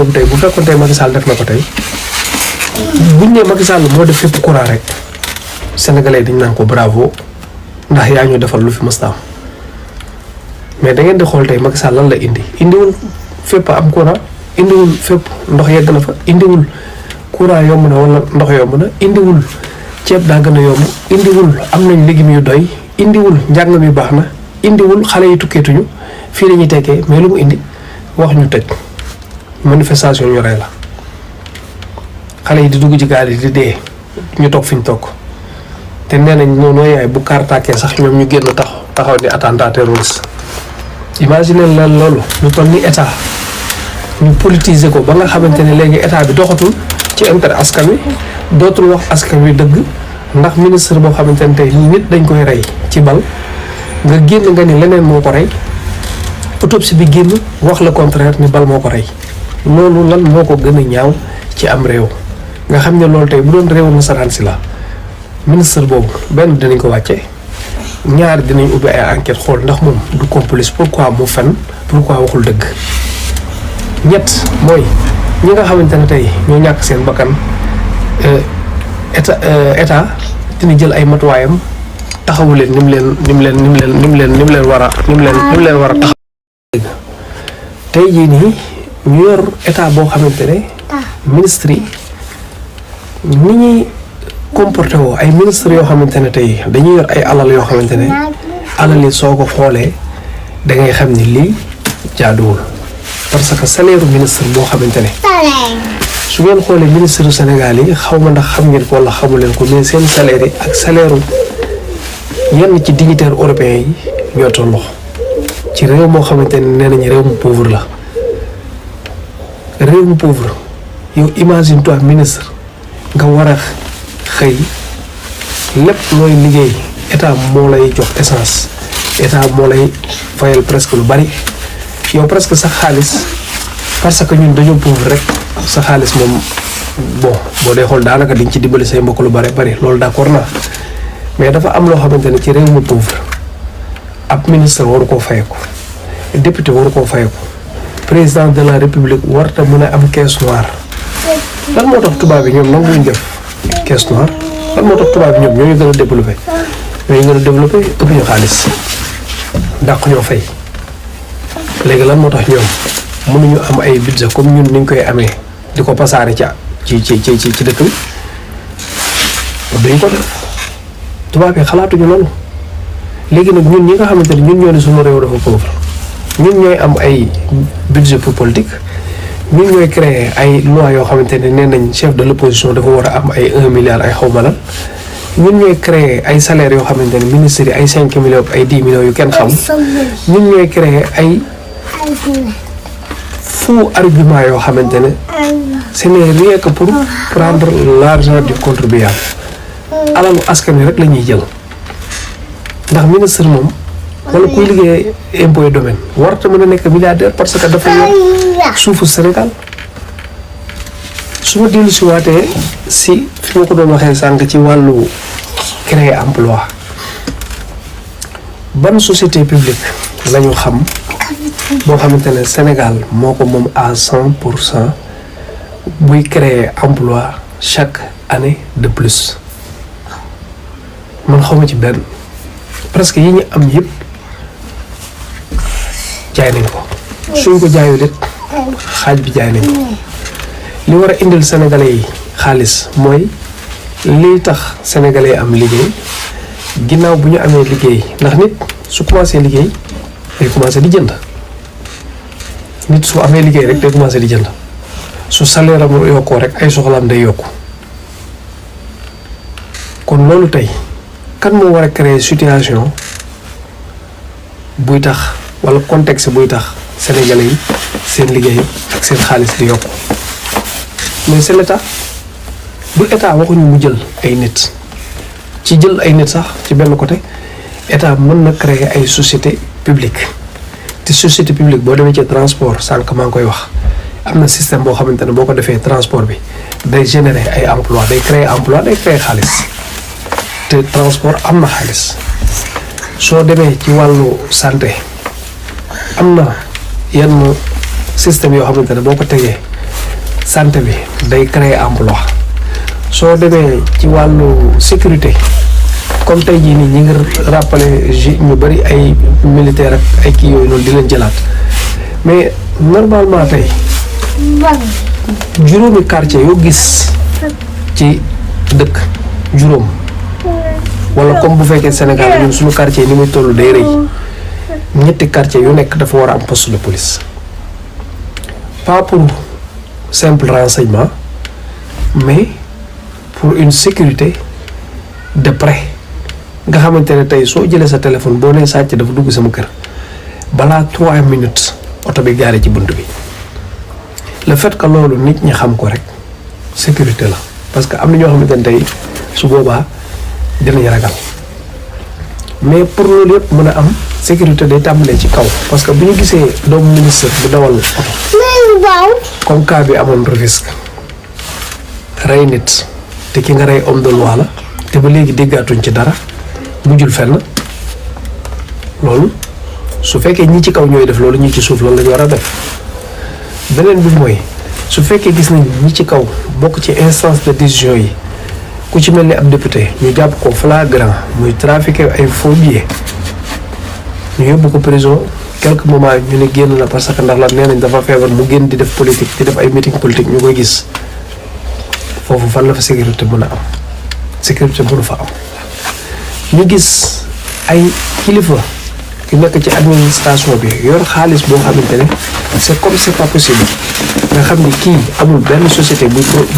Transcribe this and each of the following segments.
boobu tey bu fekkoon tey Macky Sall def na ko tey buñ ne Macky Sall moo def fépp courant rek sénégalais dañ naan ko bravo ndax yaa ñu defal lu fi mës am mais da ngeen di xool tey Macky Sall lan la indiwul fépp am courant indiwul fépp ndox yegg na fa indiwul courant yomb na wala ndox yomb na indiwul ceeb daa gën a yomb indiwul am nañ légumes yu doy indiwul njàng mi baax na indiwul xale yi tukkeetuñu fii la ñuy tekkee mais lu mu indi wax ñu tëj manifestation ñu rey la xale yi di dugg ci gaal yi di dee ñu toog fi ñu toog te nee nañ noonu yaay bu kaar tàkkee sax ñoom ñu génn taxaw ni attentat terroriste imagine leen loolu lu toll ni état ñu politiser ko ba nga xamante ne léegi état bi doxatul ci intérêt askan wi dootul wax askan wi dëgg ndax ministre boo xamante ne tey nit dañ koy rey ci bal nga génn nga ni leneen moo ko rey autopsie bi génn wax le contraire ni bal moo ko rey loolu lan moo ko gën a ñaaw ci am réew nga xam ne loolu tey bu doon réewu nasaraan si la ministre boobu benn dinañ ko wàcce ñaar dinañ ubbi ay enquête xool ndax moom du complice pourquoi mu fen pourquoi waxul dëgg ñett mooy ñi nga xamante ne tey ñoo ñàkk seen bakkan état dina jël ay matuwaayam taxawu leen ni mu leen war a taxaw tey jii nii ñu yor état boo xamante ne ministre yi ni ñuy comporté woo ay ministre yoo xamante ne tey dañuy yor ay alal yoo xamante ne alal yi soo ko xoolee da ngay xam ni lii jaaduwul parce que salaire ministre boo xamante ne su ngeen xoolee ministre du Sénégal yi xaw ma ndax xam ngeen ko wala xamu leen ko mais seen salaire yi ak salaire yenn ci dignitaires européens yi ñoo tolloo ci réew moo xamante ne nee nañu réew mu pauvre la réew mu pauvre yow imagine toi ministre nga war a xëy lépp looy liggéey état moo lay jox essence état moo lay fayal presque lu bari yow presque sa xaalis parce que ñun dañoo pauvre rek sa xaalis moom bon boo dee xool daanaka diñ ci dimbali say mbokk lu bari loolu d'accord naa mais dafa am loo xamante ne ci réew mu pauvre ab ministre waru koo fayeku député waru koo fayeku président de la république warta mën a am caisse noire lan moo tax tubaab bi ñoom nanguñ def caisse noire lan moo tax tubaab bi ñoom ñooñu gën a développé ëpp ñu xaalis dàq ñoo fay léegi lan moo tax ñoom mënuñu am ay budget comme ñun niñ koy amee di ko pasaare ci dëkk bi duñ ko def tubaab yi xalaatuñu loolu léegi nag ñun ñi nga xamante ne ñun ñoo ne suñu réew dafa pauvre ñun ñooy am ay budget pour politique ñun ñooy créer ay loi yoo xamante ne nee nañ chef de l'opposition dafa war a am ay 1 milliard ay xawma lan ñun ñooy créer ay salaires yoo xamante ne ministres yi ay 5 millions ay 10 millions yu kenn xam ñun ñooy créer ay faux argument yoo xamante ne ce n'est rien que pour prendre l'argent du contribuable alalu askan wi rek la ñuy jël ndax ministre moom wala kuy liggéey impôt et domaine warta mën a nekk milliardaire parce que dafa yor suufu Sénégal su ma dellu si waatee si fi ma ko doon waxee sànq ci wàllu créer emploi ban société publique la ñu xam boo xamante ne Sénégal moo ko moom à 100% buy créer emploi chaque année de plus man xawma ci benn presque yi ñu am yëpp jaay nañ ko suñ ko jaayu det xaaj bi jaay nañ ko li war a indil sénégalais yi xaalis mooy lii tax sénégalais yi am liggéey ginnaaw bu ñu amee liggéey ndax nit su commencé liggéey day commencé di jënd nit su amee liggéey rek day commencé di jënd su salaire am yokkoo rek ay soxlaam day yokku kon loolu tey kan moo war a créer situation buy tax wala contexte buy tax sénégalais yi seen liggéey ak seen xaalis di yokku mais c'est l'état bu état waxuñu mu jël ay nit ci jël ay nit sax ci benn côté état mën na créer ay société publique te société publique boo demee ci transport sànq maa ngi koy wax am na système boo xamante ne boo ko defee transport bi day générer ay emploi day créer emploi day créer xaalis te transport am na xaalis soo demee ci wàllu santé am na yenn système yoo xamante ne boo ko tegee santé bi day créer emploi soo demee ci wàllu sécurité comme tey jii nii ñi ngi rappelé ñu bëri ay militaire ak ay kii yooyu noonu di leen jëlaat mais normalement tey juróomi quartier yoo gis ci dëkk juróom wala comme bu fekkee Sénégal ñun suñu quartier ni muy toll day rëy ñetti quartier yu nekk dafa war a am poste de police pas pour simple renseignement mais pour une sécurité de près nga xamante ne tey soo jëlee sa téléphone boo nee sàcc dafa dugg sama kër balaa 3 minutes oto bi gaare ci bunt bi le fait que loolu nit ñi xam ko rek sécurité la parce que am na ñoo xamante ne tey su boobaa dinañ ragal mais pour loolu yëpp mën a am sécurité day tàmbalee ci kaw parce que bu ñu gisee doomu ministre bu dawal oto comme cas bi amoon Rufisque rey nit te ki nga rey homme de loi la te ba léegi déggaatuñ ci dara mujjul fenn loolu su fekkee ñi ci kaw ñooy def loolu ñi ci suuf loolu la ñu war a def beneen bi mooy su fekkee gis nañ ñi ci kaw bokk ci instance de décision yi ku ci mel ni ab député ñu jàpp ko flagrant muy trafiqué ay faux billets ñu yóbbu ko prison quelques moments ñu ne génn na parce que ndax la nee nañ dafa feebar mu génn di def politique di def ay meeting politique ñu koy gis foofu fan la fa sécurité mën a am sécurité mënu fa am ñu gis ay kilifa yu nekk ci administration bi yor xaalis boo xamante ne c'est comme c'est pas possible nga xam ni kii amul benn société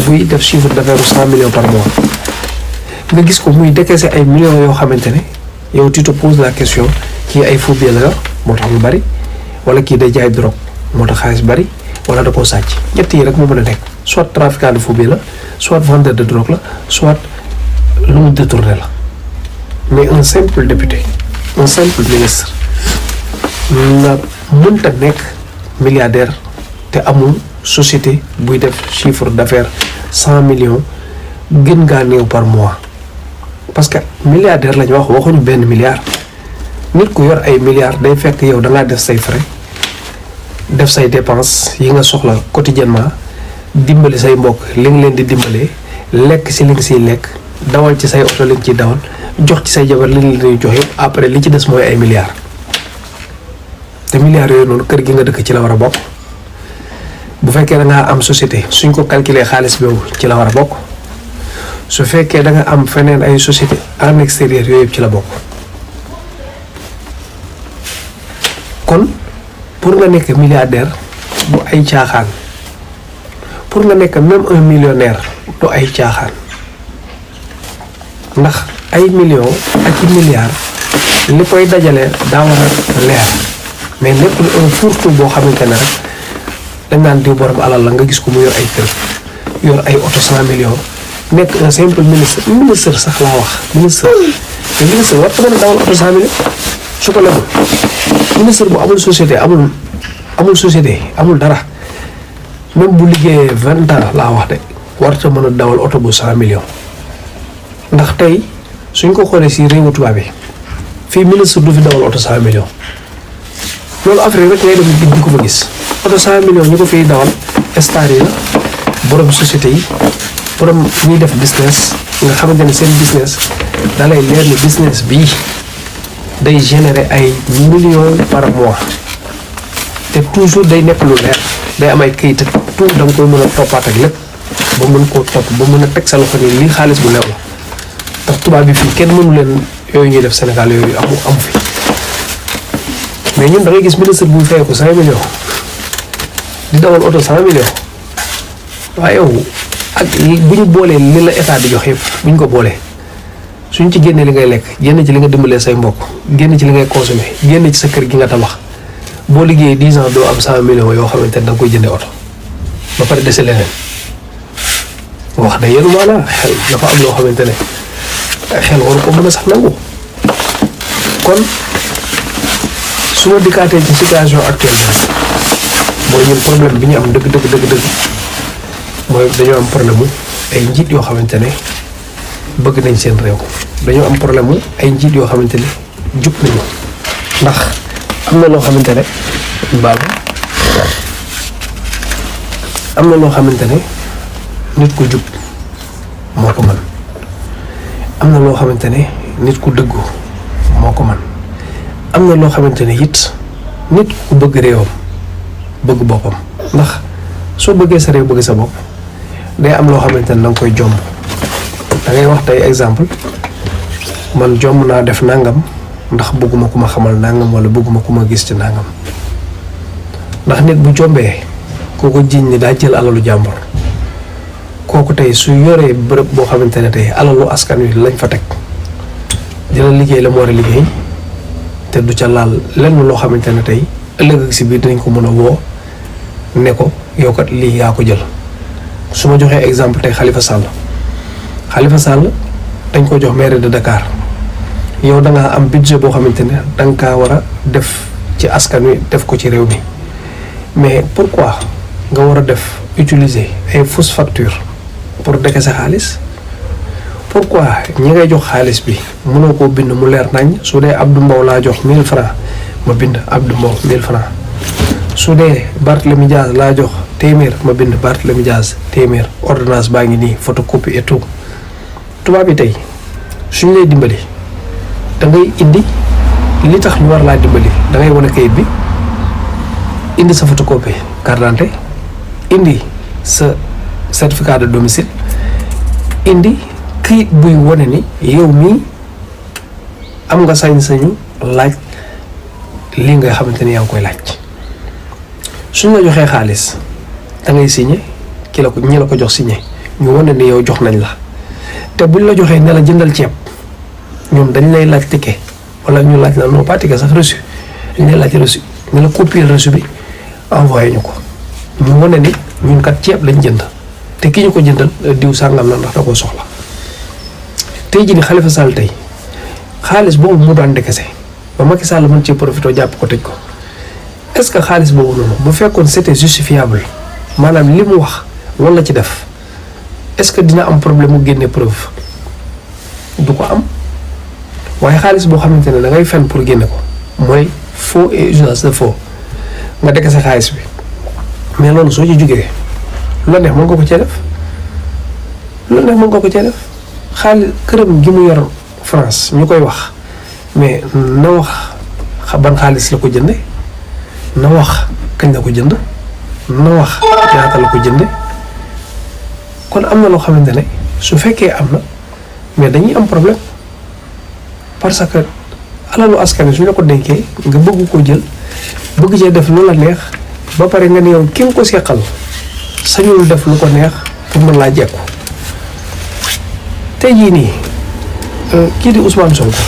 buy def chiffre d'affaires 100 millions par mois nga gis ko muy décaisser ay millions yoo xamante ne yow tu te poses la question kii ay faux billets la yor moo tax lu bari wala kii day jaay drogue moo tax xaalis bari wala da koo sàcc ñett yi rek moo mën a nekk soit trafiquant de faux billets la soit vendeur de drogue la soit lu mu détourné la mais un simple député un simple ministre nga mënta nekk milliardaire te amul société buy def chiffre d'affaires 100 millions gën ngaa néew par mois parce que milliardaire lañ waxuñu benn milliard nit ku yor ay milliards day fekk yow da ngaa def say frais def say dépenses yi nga soxla quotidiennement dimbali say mbokk li nga leen di dimbalee lekk ci li nga siy lekk dawal ci say oto li nga ciy dawal jox ci say jabar li nga leen di jox yëpp après li ci des mooy ay milliards te milliards yooyu noonu kër gi nga dëkk ci la war a bokk bu fekkee da ngaa am société suñ ko calculer xaalis boobu ci la war a bokk su fekkee da nga am feneen ay société en extérieur yooyu yëpp ci la bokk kon pour nga nekk milliardaire du ay caaxaan pour nga nekk même un millionnaire du ay caaxaan ndax ay millions ak i milliards li koy dajale daa war a leer mais nekkul un fourre-tout boo xamante ne rek dañ naan diw borom alal la nga gis ko mu yor ay kër yor ay oto 100 millions nekk un simple ministre sax laa wax ministre te ministre war na mën a dawal oto 100 millions su ko lebul ministre bu amul société amul société amul dara même bu liggéeyee 20 ans laa wax de warta mën a dawal oto bu 100 millions ndax tey suñ ko xoolee si réewu tubaab bi fii ministre du fi dawal oto 100 millions loolu Afrique rek ngay dem di ko fa gis oto 100 millions ñu ko fiy dawal star yi la borom société yi borom ñuy def business nga xamante ne seen business da lay leer ni business bii day générer ay millions par mois te toujours day nekk lu leer day am ay kayit ak tout da nga koy mën a toppaat ak lépp ba mën koo topp ba mën a teg sa loxo ni lii xaalis bu leew la ndax tubaab bi fii kenn mënu leen yooyu ñuy def Sénégal yooyu amu fi mais ñun da ngay gis ministre bu fay ko 5 millions di dawal oto 100 millions waaye yow ak bu ñu boolee li la état di jox yëpp bu ñu ko boolee suñ ci génnee li ngay lekk génn ci li nga dimbalee say mbokk génn ci li ngay consommer génn ci sa kër gi nga tabax boo liggéeyee 10 ans doo am 100 millions yoo xamante ne da nga koy jëndee oto ba pare dese leneen wax da yéen maanaam xel dafa am loo xamante ne xel waru ko mën a sax nangu kon su ma dikkaatee ci situation actuelle bi mooy ñun problème bi ñu am dëgg mooy dañoo am problème mu ay njiit yoo xamante ne bëgg nañ seen réew dañoo am problème mu ay njiit yoo xamante ne jub nañu ndax am na loo xamante ne am na loo xamante ne nit ku jub moo ko mën am na loo xamante ne nit ku dëggu moo ko mën am na loo xamante ne it nit ku bëgg réewam bëgg boppam ndax soo bëggee sa réew bëgg sa bopp day am loo xamante ne danga koy jomb da ngay wax tey exemple man jomb naa def nangam ndax bëgguma ku ma xamal nangam wala bëgguma ku ma gis ci nangam ndax nit bu jombee koo ko jiiñ ni daa jël alalu jàmbur kooku tey su yoree bërëb boo xamante ne tey alalu askan wi lañ fa teg dina liggéey la mu war a liggéey te du ca laal lenn loo xamante ne tey ëllëg ak si biir dinañ ko mën a woo ne ko yow kat lii yaa ko jël. su ma joxee exemple tey Khalifa Sall dañ ko jox maire de Dakar yow da ngaa am budget boo xamante ne da nga kaa war a def ci askan wi def ko ci réew mi mais pourquoi nga war a def utiliser ay fausse facture pour décaisser xaalis pourquoi ñi ngay jox xaalis bi mënoo koo bind mu leer nañ su dee Abdou Mbow laa jox 1000 francs ma bind Abdou Mbow 1000 francs su dee Barthélémy Dias laa jox téeméer ma bind Barthélémy Dias téeméer ordonnance baa ngi nii photocopie et tout tubaab bi tey suñ lay dimbali da ngay indi li tax ñu war laa dimbali da ngay wane kayit bi indi sa photocopie carte d'identité indi sa certificat de domicile indi kayit buy wane ni yow mii am nga sañ-sañu laaj lii nga xamante ni yaa ngi koy laaj suñ la joxee xaalis da ngay signé ki la ko ñi la ko jox signé ñu wane ni yow jox nañ la te buñ la joxee ne la jëndal ceeb ñoom dañ lay laaj ticket wala ñu laaj la non pas ticket sax reçu dañ lay laaj reçu ñu la copier reçu bi envoyé ñu ko ñu wane ni ñun kat ceeb lañ jënd te ki ñu ko jëndal diw sàngam la ndax da koo soxla tey jii ni Khalifa Sall tey xaalis boobu mu daan décaissé ba Macky Sall mën ci profité jàpp ko tëj ko est-ce que xaalis boobu noonu bu fekkoon c'était justifiable maanaam li mu wax loolu la ci def est-ce que dina am problème mu génne preuve du ko am waaye xaalis boo xamante ne da ngay fen pour génne ko mooy faux et usage de faux nga décaissé xaalis bi mais loolu soo ci jógee lu neex mën nga ko cee def lu neex mën nga ko cee def xaalis këram gi mu yor France ñu koy wax mais na wax ban xaalis la ko jënde na wax kañ la ko jënd na wax ñaata la ko jënde kon am na loo xamante ne su fekkee am na mais dañuy am problème parce que alalu askan wi su ñu la ko dénkee nga bëgg koo jël bëgg cee def lu la neex ba pare nga ne yow ki nga ko seqal sañul def lu ko neex pour mën laa jekku tey jii nii kii di Ousmane Sonko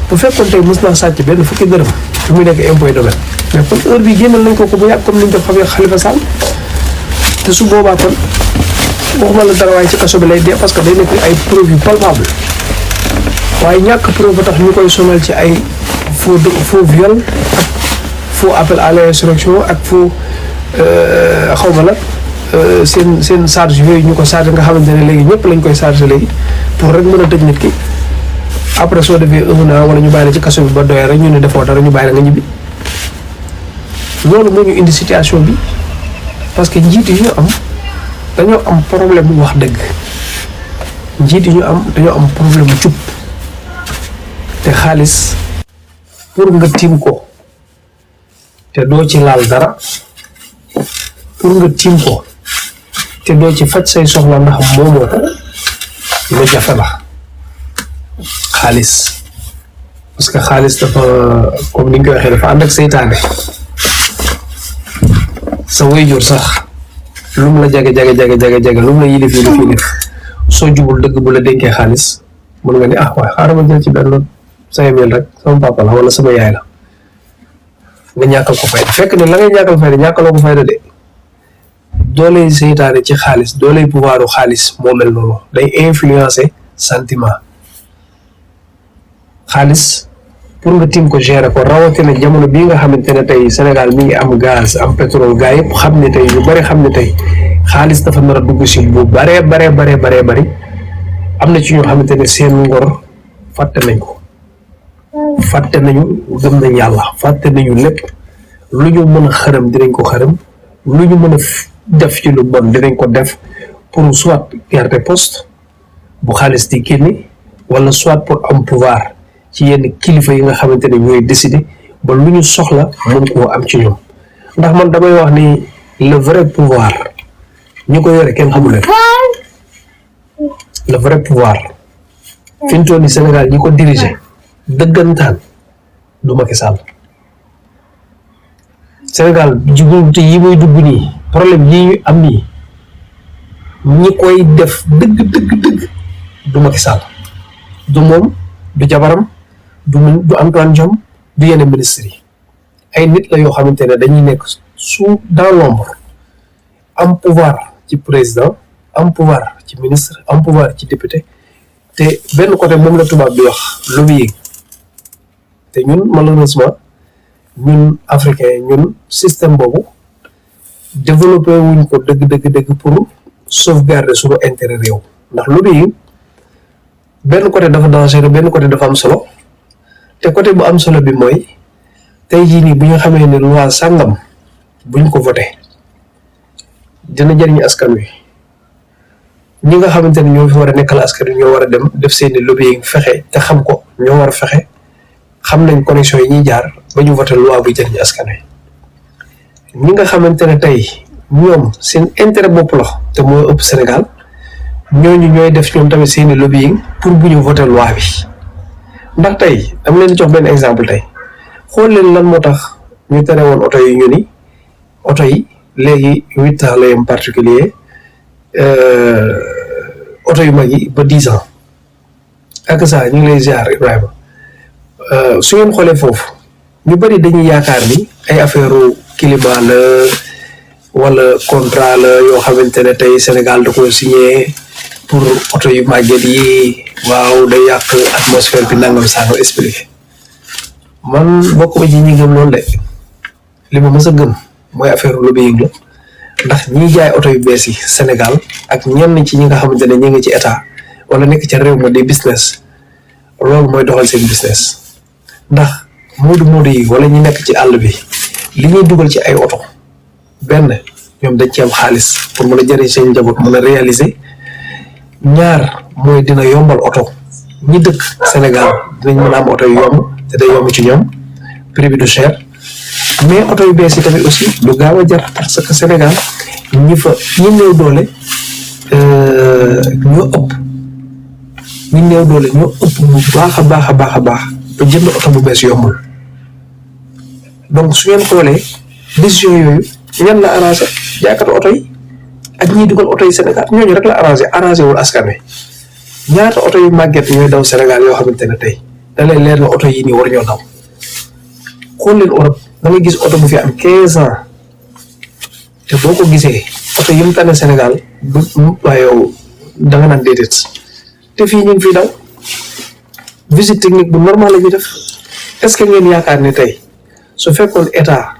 bu fekkoon tey mës naa sàcc benn fukki dërëm fi muy nekk impôt domaine mais kon heure bi génnal nañ ko bu yàgg comme ni ñu def xam Khalifa Sall te su boobaa kon waxuma la dara waaye ci kaso bi lay dee parce que day nekk ay preuve yu palpable waaye ñàkk preuve ba tax ñu koy sonal ci ay faux viol ak faux appel à l'insurrection ak faux xaw ma la seen charge yooyu ñu ko chargé nga xamante ne léegi ñëpp lañ koy chargé léegi pour rek mën a tëj nit ki après soo defee 1 an wala ñu bàyyi la ci kaso bi ba doyee rek ñu ne defoo dara ñu bàyyi la nga ñibbi loolu moo ñu indi situation bi parce que njiit yi ñu am dañoo am problème bu wax dëgg njiit yi ñu am dañoo am problème bu jub te xaalis pour nga tiim ko te doo ci laal dara pour nga tiim ko te doo ci faj say soxla ndax moomoo ko lu jafe la xaalis parce que xaalis dafa comme ni nga ko waxee dafa ànd ak seytaane sa waajur sax lu mu la jage lu mu la yilif soo jubul dëgg bu la dénkee xaalis mën nga ni waaye xaaral ma jël ci benn 5000 rek sama papa la wala sama yaay la nga ñàkkal ko fayda fekk ne la ngay ñàkkal fayda ñàkkaloo ko fayda de dooley seytaane ci xaalis dooley pouvoiru xaalis moo mel noonu day influencer sentiment xaalis pour nga tiim ko gérer ko rawatina jamono bii nga xamante ne tey Sénégal mi ngi am gaz am pétrole gaa yëpp xam ne tey ñu bari xam ne tey xaalis dafa nar a dugg si bu baree bari am na ci ñoo xamante ne seen ngor fàtte nañ ko fàtte nañu gëm nañ yàlla fàtte nañu lépp lu ñu mën a xërëm dinañ ko xërëm lu ñu mën a def ci lu bon dinañ ko def pour soit garder poste bu xaalis di génne wala soit pour am pouvoir ci yenn kilifa yi nga xamante ne ñooy décider ba lu ñu soxla mën koo am ci ñoom ndax man damay wax ni le vrai pouvoir ñi ko yore kenn xamul leen le vrai pouvoir fi mu toll nii Sénégal ñi ko diriger dëggantaan du Macky Sall Sénégal jigéen yi muy dugg nii problème yi ñu am nii ñi koy def dëgg du Macky Sall du moom du jabaram du Antoine Diome du yenn ministres yi ay nit la yoo xamante ne dañuy nekk sous dans l'ombre am pouvoir ci président am pouvoir ci ministre am pouvoir ci député te benn côté moom la tubaab bi wax lobbying te ñun malheureusement ñun africain ñun système boobu développé wuñ ko dëgg pour sauvegarder suñu intérêt réew ndax lobbying benn côté dafa dangereux benn côté dafa am solo te côté bu am solo bi mooy tey jii nii bu ñu xamee ne loi sàngam buñ ko voté dina jëriñ askan wi ñi nga xamante ne ñoo fi war a nekkal askan wi ñoo war a dem def seeni lobbying fexe te xam ko ñoo war a fexe xam nañ connexion yi ñuy jaar ba ñu voté loi buy jëriñ askan wi ñi nga xamante ne tey ñoom seen intérêt bopp la te moo ëpp Sénégal ñooñu ñooy def ñoom tamit seeni lobbying pour bu ñu voté loi bi ndax tey dama leen jox benn exemple tey xool leen lan moo tax ñu tere woon oto yi ñu ni oto yi léegi 8 ans la yem particulier oto yu mag yi ba 10 ans ak ça ñu ngi lay ziar Ibrahima su ngeen xoolee foofu ñu bari dañuy yaakaar ni ay affaire climat la wala contrat la yoo xamante ne tey Sénégal da ko signé pour oto yu màgget yi waaw day yàq atmosphère bi nangam sangam expliqué man bokk ma ci ñi gëm loolu de li ma mës a gëm mooy affaire lobbying la ndax ñiy jaay oto yu bees yi Sénégal ak ñenn ci ñi nga xamante ne ñi ngi ci état wala nekk ca réew ma di business loolu mooy doxal seen business ndax moodu yi wala ñi nekk ci àll bi li ñuy dugal ci ay oto benn ñoom dañ ci am xaalis pour mën a jëriñ seen njaboot mën a réaliser ñaar mooy dina yombal oto ñi dëkk Sénégal dinañ mën a am oto yu yomb te day yomb ci ñoom prix bi du cher mais oto yu bees yi tamit aussi du gaaw a jar parce que Sénégal ñi néew doole ñoo ëpp bu baax a baax ba jënd oto bu bees yombul donc su ngeen xoolee décision yooyu ñan la arrangé jaaykatu oto yi ak ñiy dugal oto yi Sénégal ñooñu rek la arrangé wul askan wi ñaata oto yu màgget ñooy daw Sénégal yoo xamante ne tey da lay leer na oto yi nii war ñoo daw xool leen Europe da ngay gis oto bu fi am 15 ans te boo ko gisee oto yi mu tane Sénégal waaye yow da nga naan déedéet te fii ñu ngi fiy daw visite technique bu normal la ñuy def est-ce que ngeen yaakaar ne tey su fekkoon état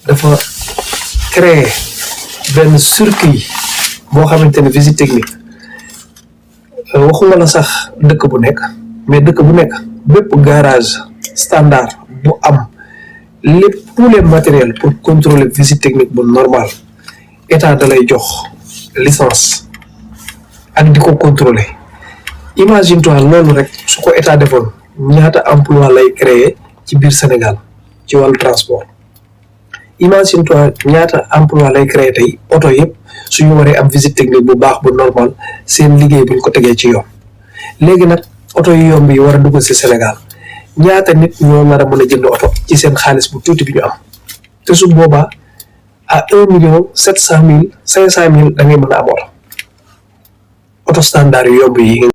dafa créer benn circuit boo xamante ne visite technique waxuma la sax dëkk bu nekk mais dëkk bu nekk bépp garage standard bu am tous les matériels pour contrôler visite technique bu normal état da lay jox licence ak di ko contrôler imagine toi loolu rek su ko état defoon ñaata emploi lay créer ci biir Sénégal ci wàllu transport imagine toi ñaata emploi lay créer tey oto yëpp suñu waree am visite technique bu baax bu normal seen liggéey buñ ko tegee ci yoon léegi nag oto yu yomb yi war a dugg ci Sénégal ñaata nit ñoo nar a mën a jënd oto ci seen xaalis bu tuuti bi ñu am te su boobaa à 1,7 million 500,000 da ngay mën a am oto standard yu yomb yi